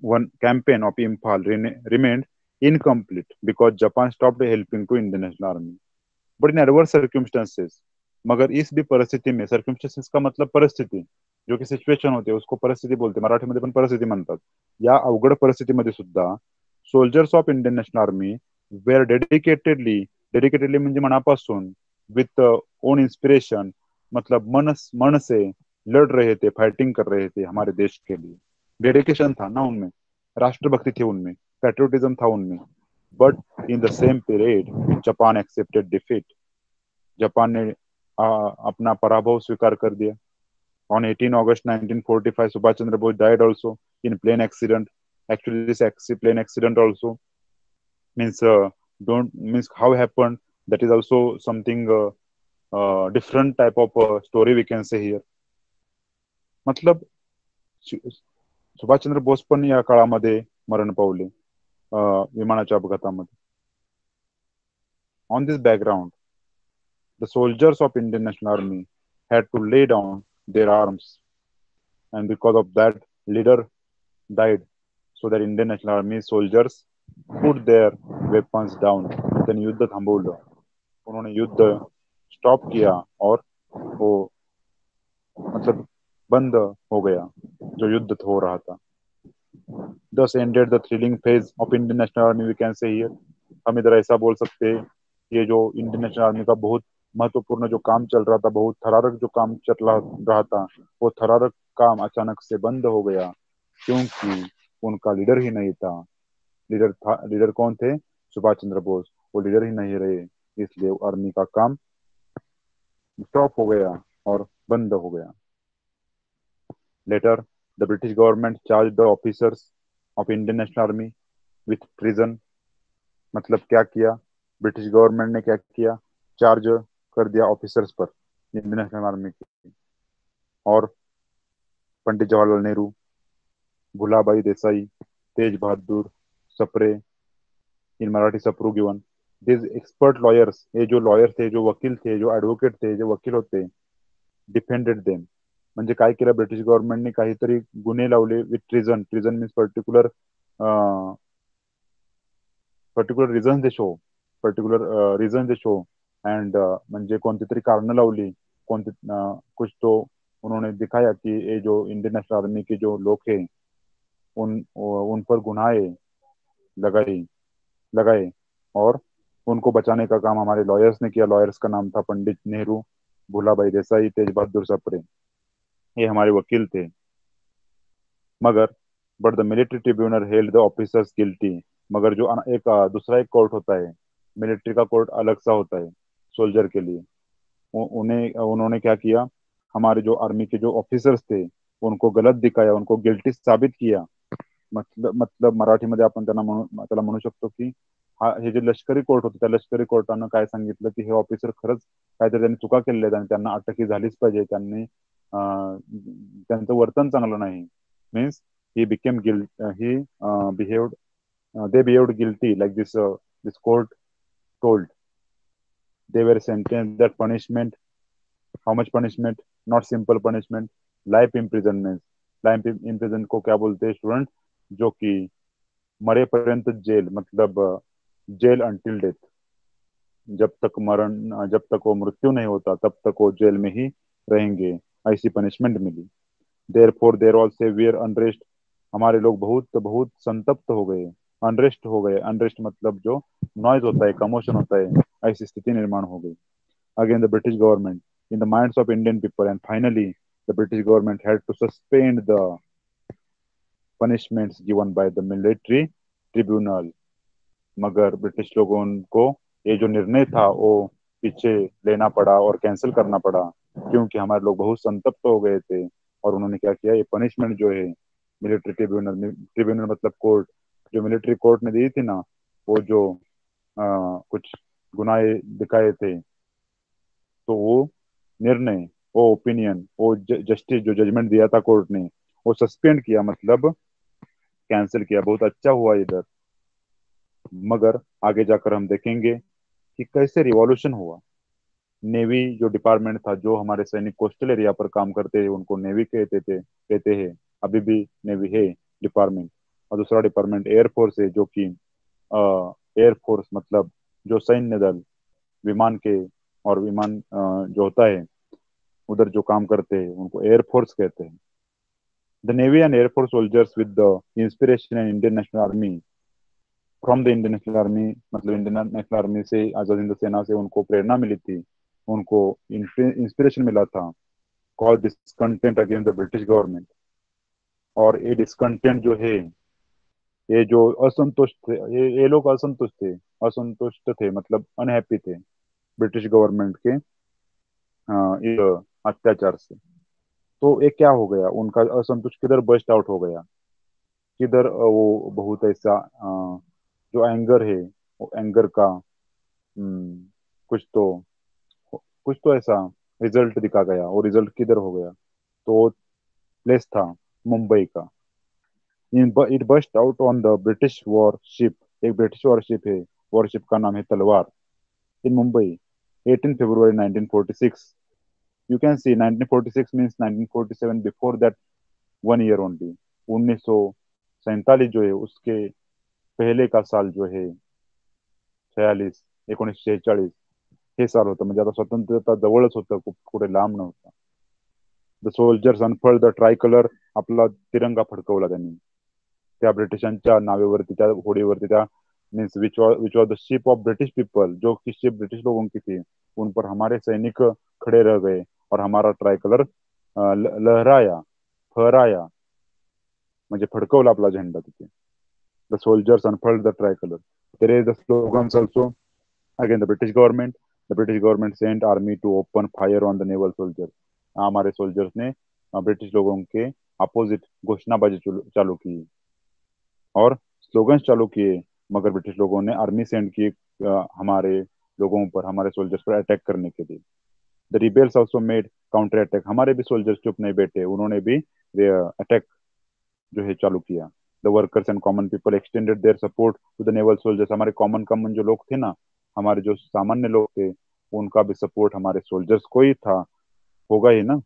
Speaker 1: one campaign of Imphal remained incomplete because Japan stopped helping to Indian National Army. But in adverse circumstances, मगर इस भी परिस्थिति में, सर्कमस्टेंसेस का मतलब परिस्थिती, जो की सिच्युएशन होते उसको परिस्थिती बोलते, मराठीमध्ये पण परिस्थिती म्हणतात. या अवघड परिस्थितीमध्ये सुद्धा soldiers of Indian national army were dedicatedly म्हणजे मनापासून, विथ ओन इंस्पिरेशन, मतलब मन से लड़ रहे थे, फाइटिंग कर रहे थे हमारे देश के लिए. डेडिकेशन था ना उनमें, राष्ट्रभक्ति थी उनमें, पैट्रियोटिज्म था उनमें. But in the same period Japan accepted defeat. Japan ने अपना पराभव स्वीकार कर दिया. On 18 August 1945, Subhash Chandra Bose died also in plane accident. Actually, this plane accident also means don't means how happened. That is also something different type of story we can say here. मतलब सुभाषचंद्र बोस पण या काळामध्ये मरण पावले विमानाच्या अपघातामध्ये. On this background, the soldiers of Indian National Army had to lay down their arms, and because of that, leader died. So that Indian National Army soldiers put their weapons down. त्यांनी युद्ध थांबवलं, उन्होंने युद्ध stop किया और वो मतलब बंद हो गया जो युद्ध हो रहा था. Thus ended the thrilling phase of Indian National Army, we can say here. हम इधर ऐसा बोल सकते हैं, ये जो इंडियन नेशनल आर्मी का बहुत महत्वपूर्ण जो काम चल रहा था, बहुत थरारक जो काम चल रहा था, वो थरारक काम अचानक से बंद हो गया क्योंकि उनका लीडर ही नहीं था. लीडर कौन थे? सुभाष चंद्र बोस. वो लीडर ही नहीं रहे, इसलिए आर्मी का काम स्टॉप हो गया और बंद हो गया. Later the British government charge the officers of Indian national army with treason. मतलब क्या किया ब्रिटिश गवर्नमेंट ने? क्या किया? चार्ज कर दिया ऑफिसर्स पर इंडियन नेशनल आर्मी के. और Pandit Jawaharlal Nehru, Bhulabhai Desai, Tej Bahadur Sapre, in Marathi Sapru given, this expert lawyers, ये जो लॉयर थे, जो वकील थे, जो ऍडव्होकेट थे, जो वकील होते, डिफेंडेड देम. म्हणजे काय केलं ब्रिटिश गव्हर्नमेंटने? काहीतरी गुन्हे लावले with treason. Treason means particular reason they show, particular reason they show. And म्हणजे कोणती तरी कारण लावली, कोणती कुछ तो उन्होंने दिखाया कि ये जो इंडियन नेशनल आर्मी के जो लोग हैं उन पर गुनाहें लगाए लगाए और उनको बचाने का काम हमारे लॉयर्स ने किया। लॉयर्स का नाम था पंडित नेहरू, भूलाभाई देसाई, तेज बहादुर सप्रे। ये हमारे वकील थे। मगर but the military tribunal held the officers guilty. मगर जो दूसरा एक कोर्ट होता है, मिलिट्री का कोर्ट अलग सा होता है सोल्जर के लिए। उन्हें उन्होंने क्या किया, हमारे जो आर्मी के जो ऑफिसर्स थे उनको गलत दिखाया, उनको गिल्टी साबित किया। मतलब मराठीमध्ये आपण त्याला म्हणू शकतो की हे जे लष्करी कोर्ट होते त्या लष्करी कोर्टानं काय सांगितलं की हे ऑफिसर खरंच काहीतरी त्यांनी चुका केलेल्या आहेत आणि त्यांना अटक झालीच पाहिजे, त्यांनी त्यांचं वर्तन चांगलं नाही. Means he became Gill he behaved they behaved guilty like this court told. They were sentenced that punishment. How much punishment? Not simple punishment. Life imprisonment. Life imprison को क्या बोलते हैं स्टूडेंट? जो कि मरे पर्यंत जेल, मतलब जेल अंटिल डेथ। जब तक वो मृत्यु नहीं होता तब तक वो जेल में ही रहेंगे, ऐसी पनिशमेंट मिली। Therefore there all severe unrest. हमारे लोग बहुत बहुत संतप्त हो गए, अनरेस्ट हो गए। अनरेस्ट मतलब जो नॉइज होता है, कमोशन होता है, ऐसी स्थिति निर्माण हो गई। Again the British government in the minds of Indian people and finally the British government had to suspend the punishments given by the military tribunal. मगर ब्रिटिश लोगों को ये जो निर्णय था वो पीछे लेना पड़ा और कैंसिल करना पड़ा, क्योंकि हमारे लोग बहुत संतप्त हो गए थे। और उन्होंने क्या किया, ये पनिशमेंट जो है मिलिट्री ट्रिब्यूनल, ट्रिब्यूनल मतलब कोर्ट, जो मिलिट्री कोर्ट ने दी थी ना, वो जो कुछ गुनाह दिखाए थे, तो वो निर्णय, वो ओपिनियन, वो जस्टिस जो जजमेंट दिया था कोर्ट ने, वो सस्पेंड किया, मतलब कैंसिल किया। बहुत अच्छा हुआ इधर। मगर आगे जाकर हम देखेंगे कि कैसे रिवॉल्यूशन हुआ। नेवी जो डिपार्टमेंट था, जो हमारे सैनिक कोस्टल एरिया पर काम करते हैं उनको नेवी कहते हैं। अभी भी नेवी है डिपार्टमेंट। और दूसरा डिपार्टमेंट एयरफोर्स है, जो कि एयरफोर्स मतलब जो सैन्य दल, विमान के, और विमान जो होता है उधर जो काम करते हैं उनको एयरफोर्स कहते हैं। The navy and air force soldiers with the inspiration and Indian national army, from the Indian national army, मतलब इंडियन नेशनल आर्मी से, आजाद हिंद सेना से उनको प्रेरणा मिली थी, उनको इंस्पिरेशन मिला था। Call discontent against the British government. और ये डिसकंटेंट जो है, ये जो असंतुष्ट थे, ये लोग असंतुष्ट थे, असंतुष्ट थे मतलब अनहैप्पी थे ब्रिटिश गवर्नमेंट के इस अत्याचार से। तो ये क्या हो गया, उनका असंतुष्ट किधर बस्ट आउट हो गया, किधर वो बहुत ऐसा जो एंगर है, वो एंगर का कुछ तो कुछ तो ऐसा रिजल्ट दिखा गया। और रिजल्ट किधर हो गया, तो प्लेस था मुंबई का। It burst out on the British warship. एक ब्रिटिश वॉरशिप है, वॉरशिप का नाम है Talwar, in Mumbai, 18 February 1946। You can see 1946 means 1947, before that 1 year only. 1947 जो है उसके पहले का साल जो है 46, 1946 हे साल होतं, म्हणजे आता स्वतंत्रता जवळच होतं, खूप पुढे लांब नव्हतं. The soldiers unfurled the tricolour, आपला तिरंगा फडकवला त्यांनी त्या ब्रिटिशांच्या नावेवरती, त्या होडीवरती, त्या means which was the ship of British people, जो कि शिप ब्रिटिश लोगों की थी, उन पर हमारे सैनिक खड़े रह गए और हमारा ट्राई कलर लहराया, फहराया, म्हणजे फडकवला आपला झेंडा तिथे. The soldiers unfurled the tricolour. There is the slogans also again the British government. The British government sent army to open fire on the naval soldiers. हमारे सोल्जर्स ने ब्रिटिश लोगों के अपोजिट घोषणाबाजी चालू की और स्लोगन्स चालू किए। मगर ब्रिटिश लोगों ने आर्मी सेंड की हमारे लोगों पर, हमारे सोल्जर्स पर अटैक करने के लिए। The rebels also made counter attack. हमारे भी सोल्जर्स चुप नहीं बैठे, उन्होंने भी अटैक जो है चालू किया। The workers and common people extended their support to the naval soldiers. हमारे कॉमन जो लोग थे ना, हमारे जो सामान्य लोग थे, उनका भी सपोर्ट हमारे सोल्जर्स को ही था, होगा ही ना।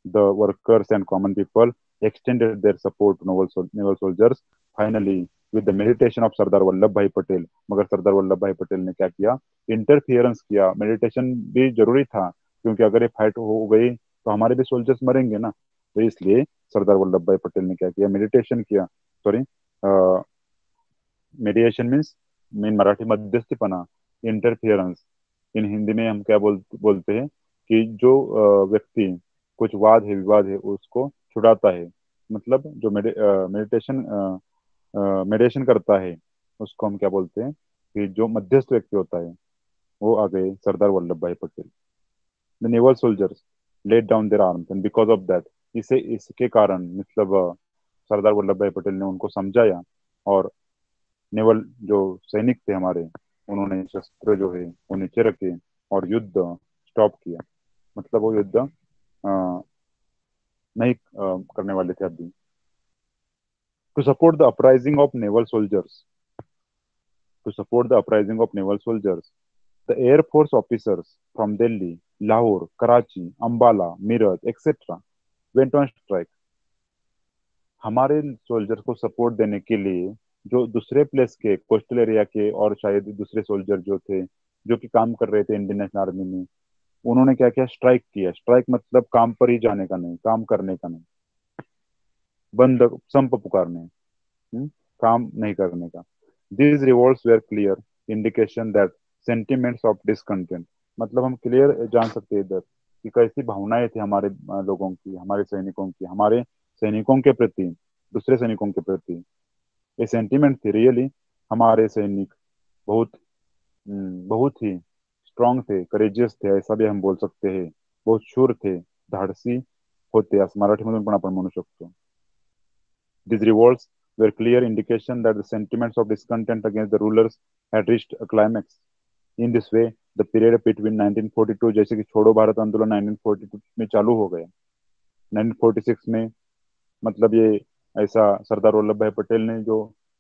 Speaker 1: The workers and common people extended their support to naval soldiers finally with the meditation of Sardar Vallabhbhai Patel. मगर सरदार वल्लभ भाई पटेल ने क्या किया, इंटरफियरेंस किया। मेडिटेशन भी जरूरी था, क्योंकि अगर ये फाइट हो गई तो हमारे भी सोल्जर्स मरेंगे ना। तो इसलिए सरदार वल्लभ भाई पटेल ने क्या किया, मेडिटेशन किया, sorry mediation means in Marathi मध्यस्थीपणा, इंटरफियरेंस। इन हिंदी में हम क्या बोलते हैं कि जो व्यक्ति कुछ वाद है विवाद है उसको छुड़ाता है, मतलब जो मेडिटेशन मेडिटेशन करता है उसको हम क्या बोलते हैं कि जो मध्यस्थ व्यक्ति होता है, वो आ गए Sardar Vallabhbhai Patel. The naval soldiers let down their arms and because of that, इसे इसके कारण मतलब सरदार वल्लभ भाई पटेल ने उनको समझाया, और नेवल जो सैनिक थे हमारे, उन्होंने शस्त्र जो है वो नीचे रखे और युद्ध स्टॉप किया। मतलब वो युद्ध नहीं करने वाले थे अभी। To support the uprising of naval soldiers, to support the uprising of naval soldiers, the air force officers from Delhi, Lahore, Karachi, Ambala, Meerut etcetera went on strike. हमारे सोल्जर्स को सपोर्ट देने के लिए जो दूसरे प्लेस के कोस्टल एरिया के और शायद दूसरे सोल्जर जो थे जो कि काम कर रहे थे इंडियन नेशनल आर्मी में, उन्होंने क्या किया, स्ट्राइक किया। स्ट्राइक मतलब काम पर ही जाने का नहीं, काम करने का नहीं, बंद संप पुकारने, हम्म, काम नहीं करने का। These revolts were clear indication that sentiments of discontent, मतलब हम क्लियर जान सकते हैं इधर कि कैसी भावनाएं थी हमारे लोगों की, हमारे सैनिकों की, हमारे सैनिकों के प्रति, दूसरे सैनिकों के प्रति। ये सेंटिमेंट थी रियली। हमारे सैनिक बहुत बहुत ही स्ट्रांग थे, करेजियस थे, ऐसा भी हम बोल सकते हैं। बहुत शूर थे, धाडसी होते, असं मराठीमधून पण आपण म्हणू शकतो. These revolts were clear indication that the sentiments of discontent against the rulers had reached a climax. In this way, the period between 1942, जैसे कि छोड़ो भारत आंदोलन 1942 में चालू हो गया, 1946 में मतलब ये ऐसा सरदार वल्लभ भाई पटेल ने जो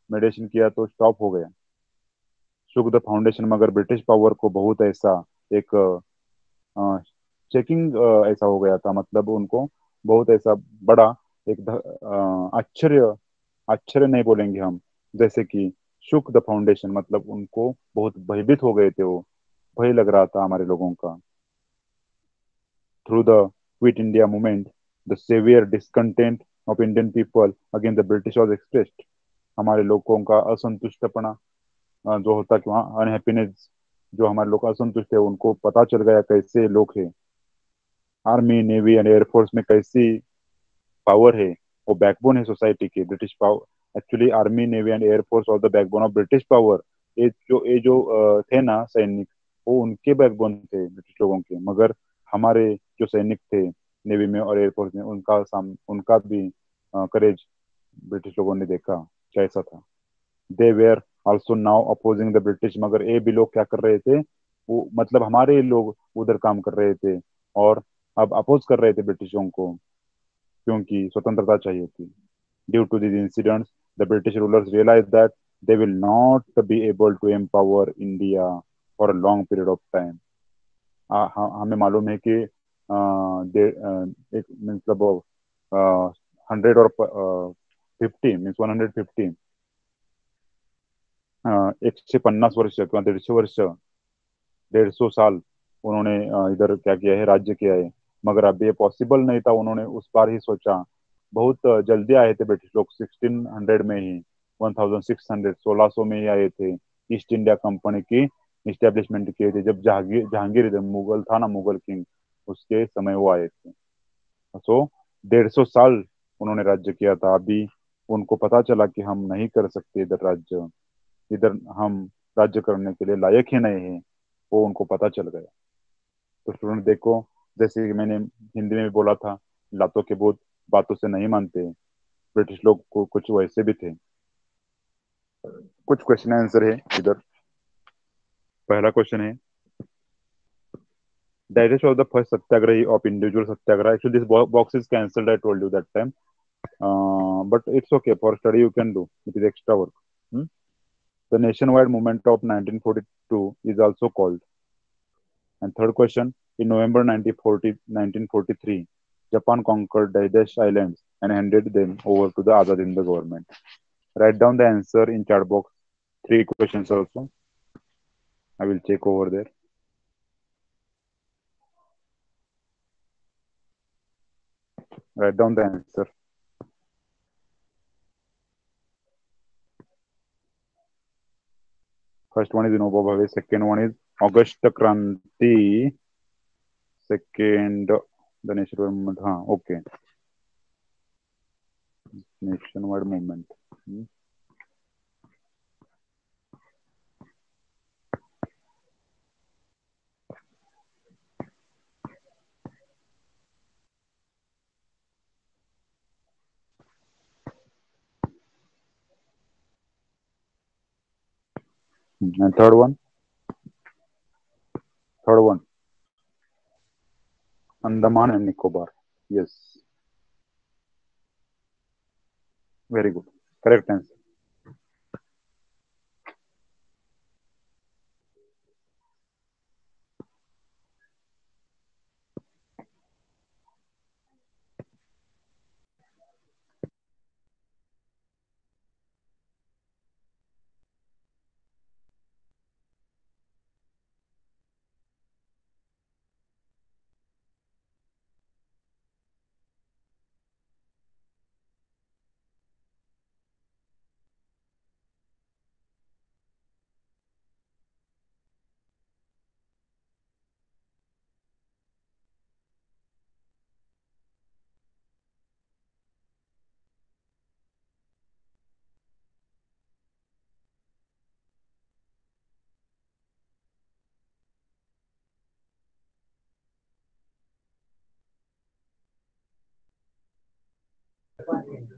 Speaker 1: मेडिटेशन किया तो स्टॉप हो गया, शुक द फाउंडेशन। मगर ब्रिटिश पावर को बहुत ऐसा एक चेकिंग ऐसा हो गया था, मतलब उनको बहुत ऐसा बड़ा एक आश्चर्य, आश्चर्य नहीं बोलेंगे हम, जैसे कि शुक द फाउंडेशन मतलब उनको बहुत भयभीत हो गए थे वो, भय लग रहा था हमारे लोगों का। Through the quit India movement the severe discontent of Indian people against the British was expressed. हमारे लोगों का असंतुष्टपना जो होता कि वहाँ अनहैप्पीनेस, जो हमारे लोग असंतुष्ट है उनको पता चल गया कैसे लोग हैं। आर्मी नेवी एंड एयरफोर्स में कैसी पावर है, वो बैकबोन है सोसाइटी की, British power. Actually army navy and air force of the backbone of British power. ये जो थे ना सैनिक, वो उनके बैकबोन थे ब्रिटिश लोगों के। मगर हमारे जो सैनिक थे नेवी में और एयरफोर्स में, उनका भी करेज ब्रिटिश लोगों ने देखा कैसा था। They were also now opposing the British, मगर ये भी लोग क्या कर रहे थे, वो मतलब हमारे लोग उधर काम कर रहे थे और अब अपोज कर रहे थे ब्रिटिशों को, क्योंकि स्वतंत्रता चाहिए थी। Due to these incidents, the British rulers realized that they will not be able to empower India for a long period of time. हमें मालूम है कि एक मतलब 100 और 50 मीन्स 150, 150 वर्ष किंवा 150 वर्ष, 150 साल उन्होंने इधर क्या किया है, राज्य किया है। मगर अब ये पॉसिबल नहीं था, उन्होंने उस बार ही सोचा। बहुत जल्दी आए थे ब्रिटिश लोग, 1600 में ही, 1600 1600 में ही आए थे। ईस्ट इंडिया कंपनी की इस्टेब्लिशमेंट किए थे, जब जहांगीर जहांगीर इधर मुगल था ना, मुगल किंग, उसके समय वो आए थे। सो 150 साल उन्होंने राज्य किया था। अभी उनको पता चला कि हम नहीं कर सकते इधर राज्य, इधर हम राज्य करने के लिए लायक ही नहीं है, वो उनको पता चल गया। तो स्टूडेंट देखो, जैसे कि मैंने हिंदी में भी बोला था, लातों के भूत बातों से नहीं मानते। ब्रिटिश लोग को कुछ वैसे भी थे। कुछ क्वेश्चन आंसर है इधर। पहला क्वेश्चन है, direct of the first satyagrahi of individual satyagraha. Actually this box is cancelled, I told you that time, but it's okay for study you can do, it is extra work. The nationwide movement of 1942 is also called. And third question, in November 1943, Japan conquered Daidash Islands and handed them over to the Azad Hind government. Write down the answer in chat box. Three questions also. I will check over there. Write down the answer. First one is Vinoba Bhave. Second one is August Kranti. Second, the nationwide movement. Okay. Nationwide movement. And third one. Third one. Andaman and Nicobar. Yes. Very good. Correct answer.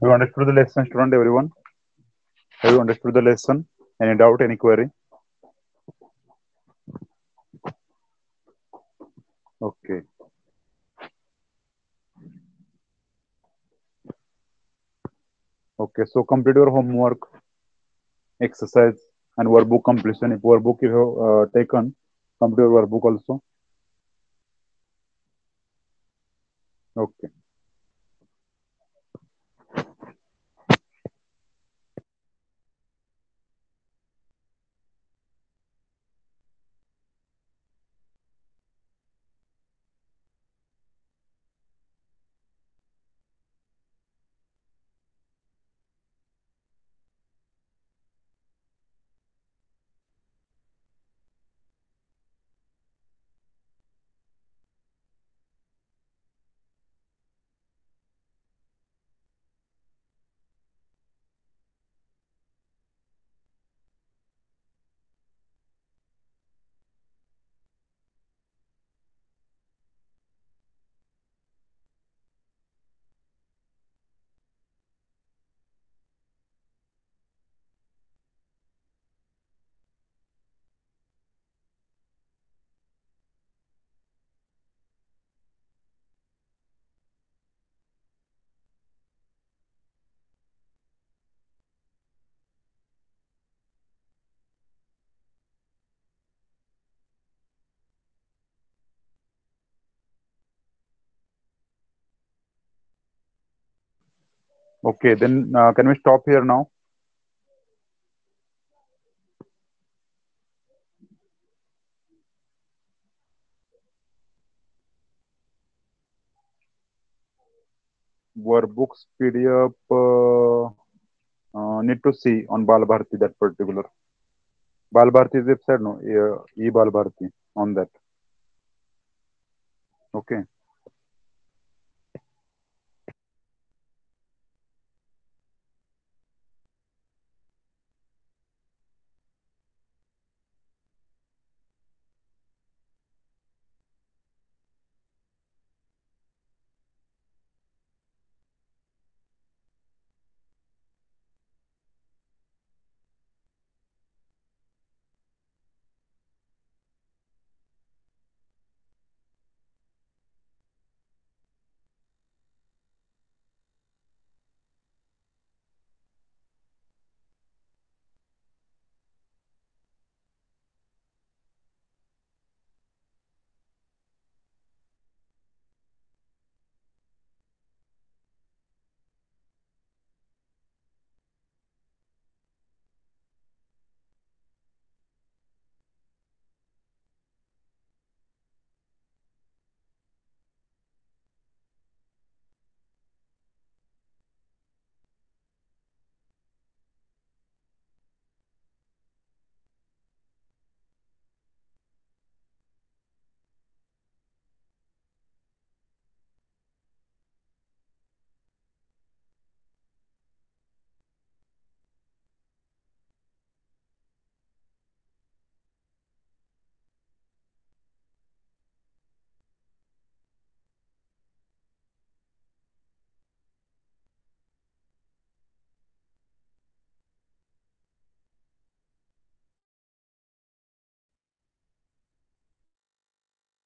Speaker 1: Have you understood the lesson, student, everyone? Have you understood the lesson? Any doubt, any query? Okay. Okay. So complete your homework, exercise, and workbook completion. If workbook you have taken, complete your workbook also. Okay. Okay. Then can we stop here now? Workbooks PDF need to see on Balbharti that particular. Balbharti's website, no, e Balbharti on that. Okay.